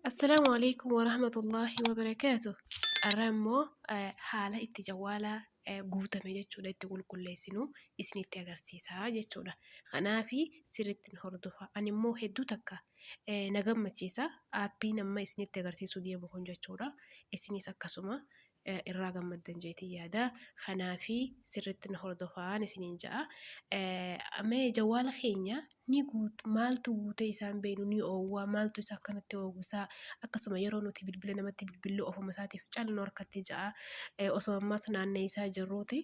السلام عليكم ورحمة الله وبركاته. الرمو حالة التجوالة قوتا مجتشو دا تقول كل سنو اسني تغرسيسا جتشو دا خنافي سيرت نهردفا أني مو هدو تكا نغم مجيسا آبي نما اسني تغرسيسو دي مخون جتشو دا اسني سكسوما الراغم مدن جيتي يادا خنافي سيرت نهردفا نسنين جا أما جوالة خينيا ni maaltu guute isaan beenu ni oowwaa maaltu isaa kanatti oogusaa akkasuma yeroo nuti bilbila namatti bilbillu ofuma isaatiif calnoo harkatti ja'a osoo ammas naannee isaa jirruuti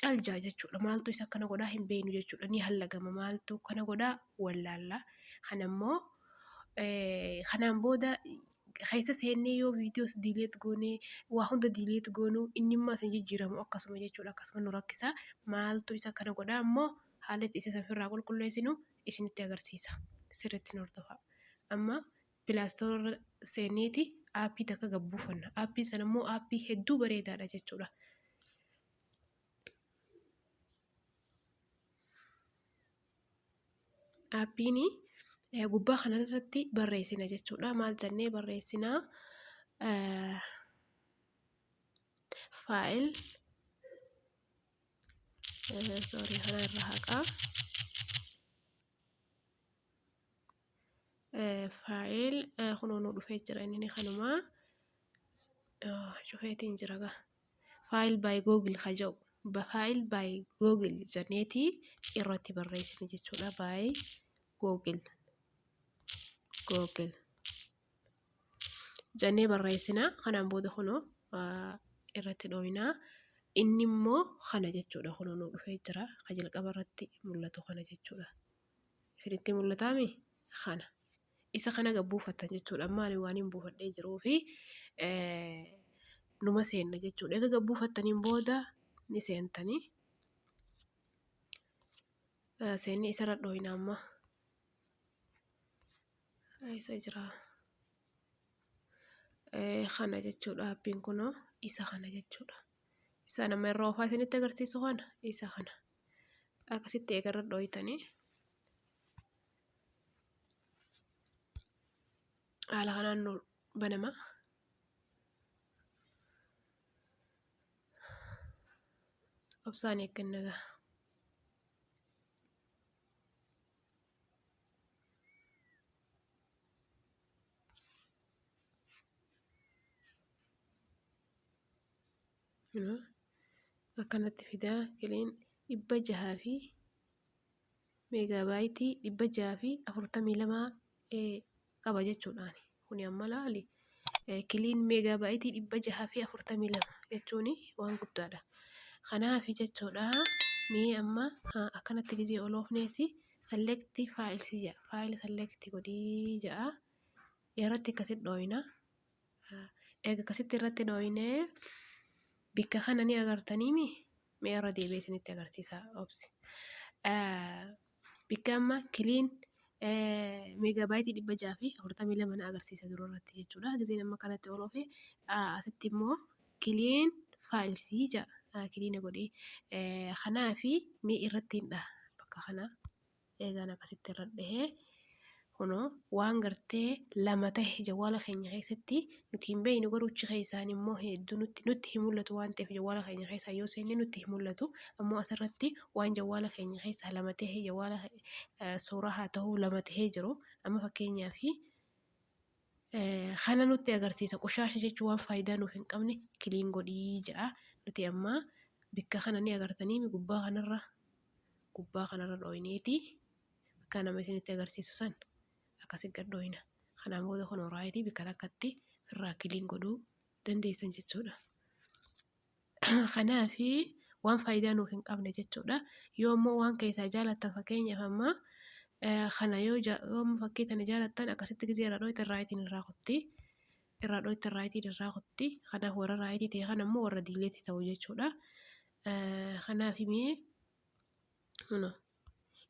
caljaa jechuudha maaltu isa kana godhaa hin beenu jechuudha ni hallagama maaltu kana godhaa wallaalla kanammoo kanaan booda keessa seennee yoo viidiyoos diileet goonee waa hunda diileet goonuu inni immoo isin jijjiiramu akkasuma jechuudha akkasuma nu rakkisa maaltu isa kana godhaa ammoo haalatti isa safirraa qulqulleessinu isinitti agarsiisa sirriitti nu hordofaa amma pilaastoora seenneeti aappii takka gabbuufanna aappii sana immoo aappii hedduu bareedaadha jechuudha. Aappiin gubbaa kanarratti barreessina jechuudha maal jennee barreessinaa faayil kana irra haqaa faayil kunuunuu dhufee jira inni kanumaa shufeetiin jiraga faayil baay googil kaja'u faayil baay googil jenneetii irratti barreessine jechuudha baay googil jennee barreessina kanaan booda kunoo irratti dhooyinaa inni immoo kana jechuudha kunuunuu dhufee jira kajalqaba irratti mul'atu kana jechuudha isinitti mul'ataami kana isa kana gabbuufattan jechuudha amma ani waan hin buufadhee jiruu fi numa seenna jechuudha eega gabbuufattaniin booda ni seentanii seennee isarra dhooyina amma isa jira kana jechuudha aappiin kunoo isa kana jechuudha isa nama irra ofaa isinitti agarsiisu kana isa kana akkasitti eegarra dhooyitanii haala kanaan nu banama obsaan eeggannagaa akkanatti fidaa kiliin 600 meegaabaaytii 642 qaba jechuudhaan kuni amma laali kiliin meegaabaaytii 642 jechuun waan guddaadha kanaaf jechuudha mee amma akkanatti gizee oloofneesi selekti faayilsi jedha faayil selekti godhii jedha irratti akkasitti dhooyina eega akkasitti irratti dhooyinee bikka kana ni agartaniimi mee irra deebi'ee isinitti agarsiisa obsi bikka amma kiliin meegaabaaytii 642 na agarsiisa duruu irratti jechuudha gizeen amma kanatti oloofe asitti immoo kiliin faayilsii jedha kiliina godhee kanaafi mee irrattiin dha bakka kana eegaan akkasitti irra dhahee kunoo waan gartee lama ta'e jawwaala keenya keessatti nuti hin beeynu garuuchi keessaan immoo hedduu nutti hin mul'atu waan ta'eef jawwaala keenya keessaa yoo seenne nutti hin mul'atu ammoo asirratti waan jawwaala keenya keessaa lama ta'e jawwaala suuraa haa ta'uu lama ta'ee jiru amma fakkeenyaaf kana nutti agarsiisa qoshaasha jechuun waan faayidaa nuuf hin qabne kiliin godhii jedha nuti amma bikka kana ni agartanii gubbaa kanarra dhooyineeti bakka nama isinitti agarsiisu san akkasitti gad dhooyina kanaan booda kun oraayitii bikka takkatti irraa kiliin godhuu dandeessan jechuudha kanaafi waan faayidaa nuuf hin qabne jechuudha yoo immoo waan keessaa jaalattan fakkeenyaaf amma kana yoo fakkii tana jaalattan akkasitti gizee irraa dhooyita raayitiin irraa qotti kanaaf warra raayitii ta'e kana immoo warra diileetti ta'u jechuudha kanaafi mee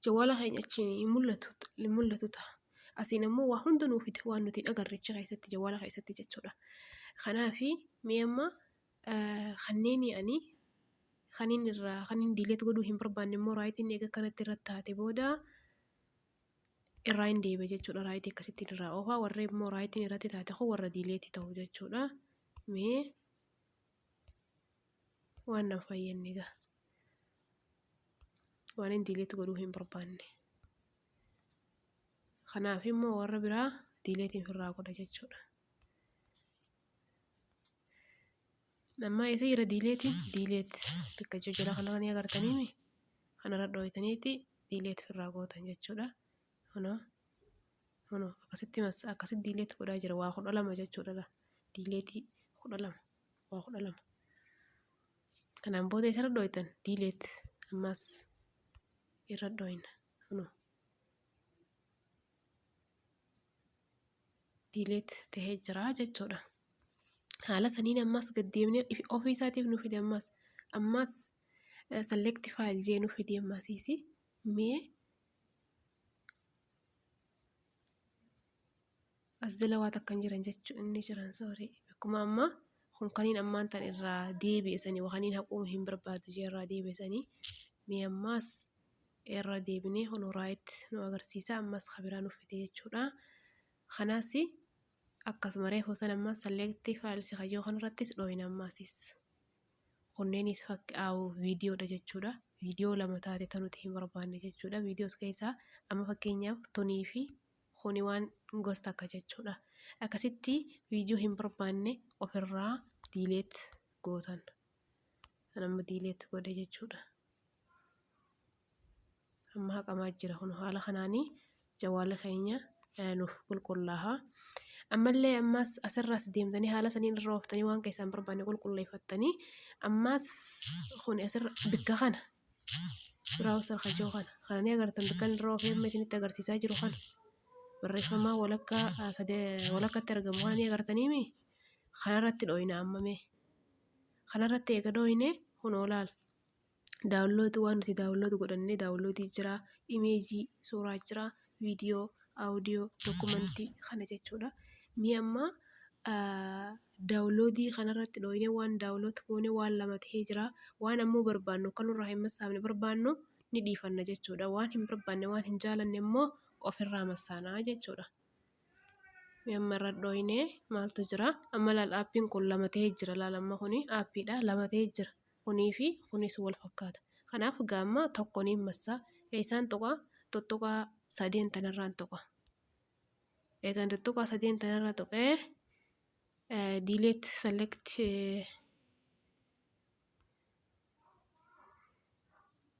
jawwaala keenya achiin mul'atu ta'a asiin immoo waa hunda nuuf fide waan nuti agarricha keessatti jawwaala keessatti jechuudha kanaafi mee amma kanneen diileet godhuu hin barbaanne immoo raayitiin eega kanatti irratti taate booda irraa hin deebi'e jechuudha. Raayitii akkasittiin irraa oofaa. Warri immoo raayitiin irratti taate kun warra diileetii ta'u jechuudha. Mee waan nan fayyadne egaa waan hin diileetii godhuu hin barbaanne. Kanaaf immoo warra biraa diileetiin irraa godha jechuudha. Amma isa jira diileet bakka jala kanarra ni agartanii kanarra dhooytaniiti diileet irraa gootan jechuudha. Kunoo akkasitti diileet godhaa jira waa 12 jechuudha. Diileetii 12 waa 12. Kanaan booda isarra dhooytan diileet ammas irra dhooyna. Kunoo diileet tahee jira jechuudha. Haala saniin ammas gaddeemnee ofii isaatiif nu fide ammas select file jee nu fide ammasiisi mee as jala waa takkan jiran jechuu inni jiran sorry akkuma amma kaniin ammaan tan irraa deebi'isanii wakaniin haquu hin barbaadu jee irraa deebi'isanii mee ammas irra deebinee kunoo raayit nu agarsiisa ammas kabiraa nu fide jechuudha. Kanaas akkasuma reefu san ammas select file si kayyoo kanarrattis dhooyina ammasis kunneenis viidiyoodha jechuudha. Viidiyoo lama taate tanuti hin barbaanne jechuudha. Viidiyoos keessaa amma fakkeenyaaf tonii fi kuni waan gosta akka jechuudha. Akkasitti viidiyoo hin barbaanne ofirraa diileet gootan. Amma diileet godhe jechuudha. Amma haqamaa jira kun haala kanaanii jawaala keenya nuuf qulqullaaha. Ammallee ammas asirraas deemtanii haala saniin irra ooftanii waan keessan barbaanne qulqulleeffattanii ammas kun asirra bikka kana browser kajoo kana ni agartan bikkan irra oofee amma isinitti agarsiisaa jiru kana barreeffamaa walakkatti argamu waan ni agartanii kanarratti dhooyina ammame kanarratti eega dhooyine kun olaal daawunlood waan nuti daawunlood godhannee daawunloodii jira imeejii suuraa jira viidiyoo audio dokumentii kana jechuudha. Mee amma daawunloodii kanarratti dhooyine waan daawunlood goone waan lama tahee jira waan ammoo barbaannu kanurraa hin massaafne barbaannu ni dhiifanna jechuudha. Waan hin barbaanne waan hin jaalanne immoo ofirraa massaanaa jechuudha. Mee amma irra dhooyine maaltu jira amma laal aappiin kun lama tahee jira laal amma kuni aappiidha lama tahee jira kunii fi kunis wal fakkaata. Kanaaf gaamma tokkoniin massaa isaan tuttuqaa sadeen tanarraan tuqa. Eegan tuttuqaa sadeen tanarraa tuqee diileet select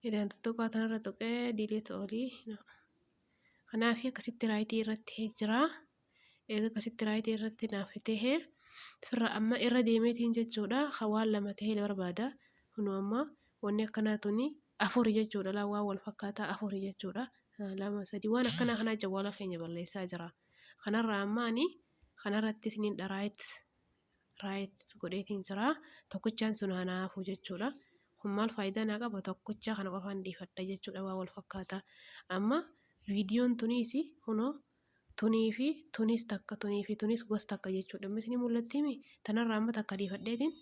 eegan tuttuqaa tanarra tuqee diileet olii kanaaf akkasitti raayitii irratti jira. Eega akkasitti raayitii irratti naaffitee firra amma irra deemeetiin jechuudha. Waan lama tahee barbaada. Kunoo amma wanni akkanaa tuni 4 jechuudha. Waan wal fakkaataa 4 jechuudha. 2 3 waan akkanaa kanaa jawaala keenya balleessaa jira. Kanarraa amma ani kanarratti isiniin raayit godheetiin jira. Tokkichaan sun hanaafu jechuudha. Kun maal faayidaa naa qaba tokkichaa kana qofaan dhiifadha jechuudha waan wal fakkaataa. Amma viidiyoon tuniis kunoo tunii fi tunis takka tunii fi tunis gosa takka jechuudha. Misni mul'attiimi tanarraa amma takka dhiifadheetiin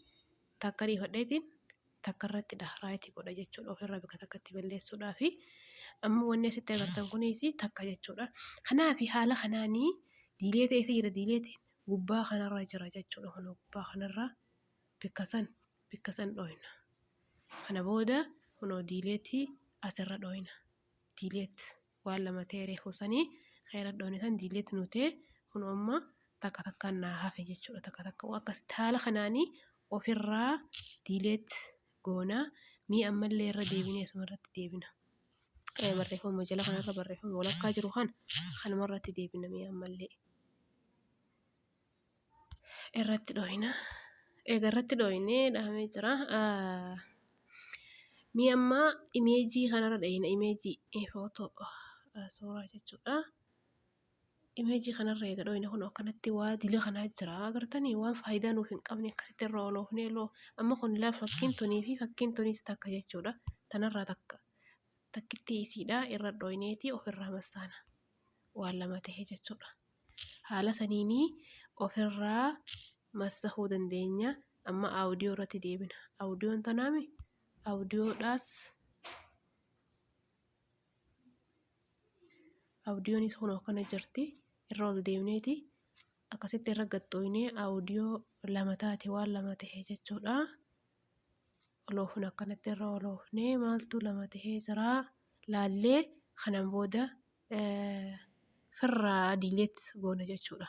takka irratti raayitii godha jechuudha. Ofirraa bakka takkatti balleessuudhaa fi amma wanni asitti agartan kunis takka jechuudha. Kanaaf haala kanaanii diileeta isa jira diileetiin gubbaa kanarra jira jechuudha. Kunoo gubbaa kanarra bikka san dhooyna. Kana booda kunoo diileetii asirra dhooyna. Diileet waan lama ta'ee reefusanii khayra dhooyne san diileet nutee kunoo amma takka takkaan naa hafe jechuudha. Takka takka akkasitti haala kanaanii ofirraa diileet goonaa mii ammallee irra deebinee asumarratti deebina. Barreeffama jala kanarra barreeffama walakkaa jiru kanumarratti deebina mii ammallee irratti dhooyna. Eega irratti dhooynee dhahamee jira. Mii amma imeejii kanarra dhahina imeejii footoo suuraa jechuudha. Imeejii kanarra eega dhooyna kun akkanatti waa diila kanaa jira agartanii waan faayidaa nuuf hin qabne akkasitti irra ooloofnee amma kun ilaal fakkiin tunii fi fakkiin tunis takka jechuudha. Tanarraa takkitti isiidha irra dhooyneeti ofirraa massaana waan lama tahee jechuudha. Haala saniinii ofirraa massahuu dandeenya. Amma audio irratti deebina. Audioon tanaami audioodhaas Aawudiyoonis kunoo kana jirti. Irra ol deemneeti akkasitti irra gaxxooynee aawudiyoo lama taate waan lama tahee jechuudha. Oloofne akkanatti irra oloofnee maaltu lama tahee jiraa laallee kanaan booda firraa diileet goona jechuudha.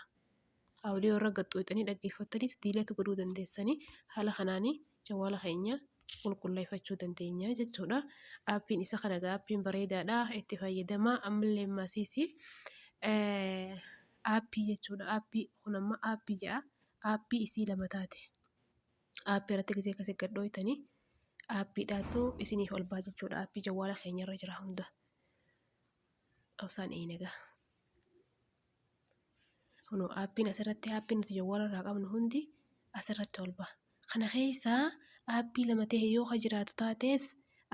Aawudiyoo irra gaxxooytanii dhaggeeffattanis diileet godhuu dandeessanii haala kanaanii jawwaala keenya qulqulleeffachuu dandeenya jechuudha. Aappiin isa kana aappiin bareedaadha itti fayyadamaa ammallee maasiisi aappii jechuudha. Aappii kun amma aappii jedha. Aappii isii lama taate aappii irratti gisee akkasii gadhooytanii aappiidhaatu isiniif ol ba'a jechuudha. Aappii jawwaala keenya irra jira hunda obsaan eegagaa. Kunoo aappiin asirratti aappiin nuti jawwaala irraa qabnu hundi asirratti ol ba'a. Kana keessaa aappii lama tahee yoo jiraatu taates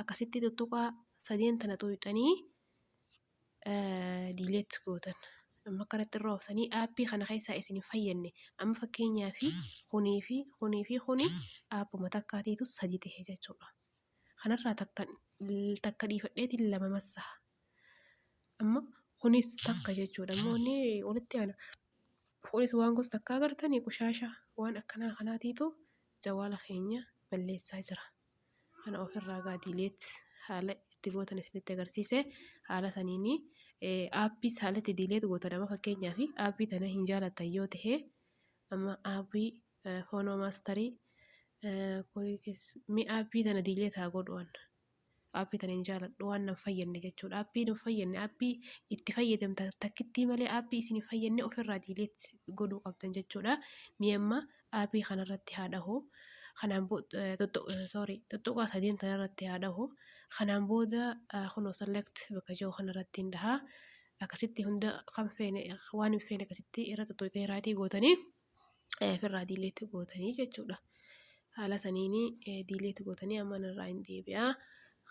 akkasitti tuttuqaa sadeen tana xuuxanii diileet gootan. Amma akkanatti irra oofsanii aappii kana keessaa isin hin fayyadne amma fakkeenyaaf kuni aappuma takkaatiitu sadii tahee jechuudha. Kanarraa takka dhiifadheetiin lama massaha. Amma kunis takka jechuudha. Moonni walitti aana. Kunis waan gosa takka agartanii qushaasha waan akkanaa kanaatiitu jawwaala keenya balleessaa jira. Kana ofirraa diileet haala itti gootan isinitti agarsiise haala saniini aappii haala itti diileet gootan amma fakkeenyaaf aappii tana hin jaalattan yoo ta'e amma aappii foonoo maastarii aappii tana diileet haa godhuun. Aappii tana hin jaaladhu waan nan fayyadne jechuudha. Aappii hin fayyadne aappii itti fayyadamta takkittii malee aappii isin hin fayyadne ofirraa diileet godhuu qabdan jechuudha. Mi'amma aappii kanarratti haa dhahu. Kanaan tuttuqaa sadeen tanarratti haa dhahu. Kanaan booda kunoo select bakka jiru kanarratti hin dhahaa. Akkasitti hunda kan feene waan hin feene akkasitti irra tuttuqee raatii gootanii ofirraa diileet gootanii jechuudha. Haala saniini diileet gootanii amma irraa hin deebi'aa.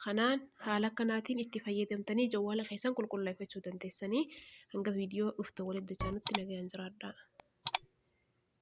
Kanaan haala kanaatiin itti fayyadamtanii jawwaala keessan qulqulleeffachuu dandeessanii hanga viidiyoo dhuftu walitti dachaanutti nagayaan jiraadhaa.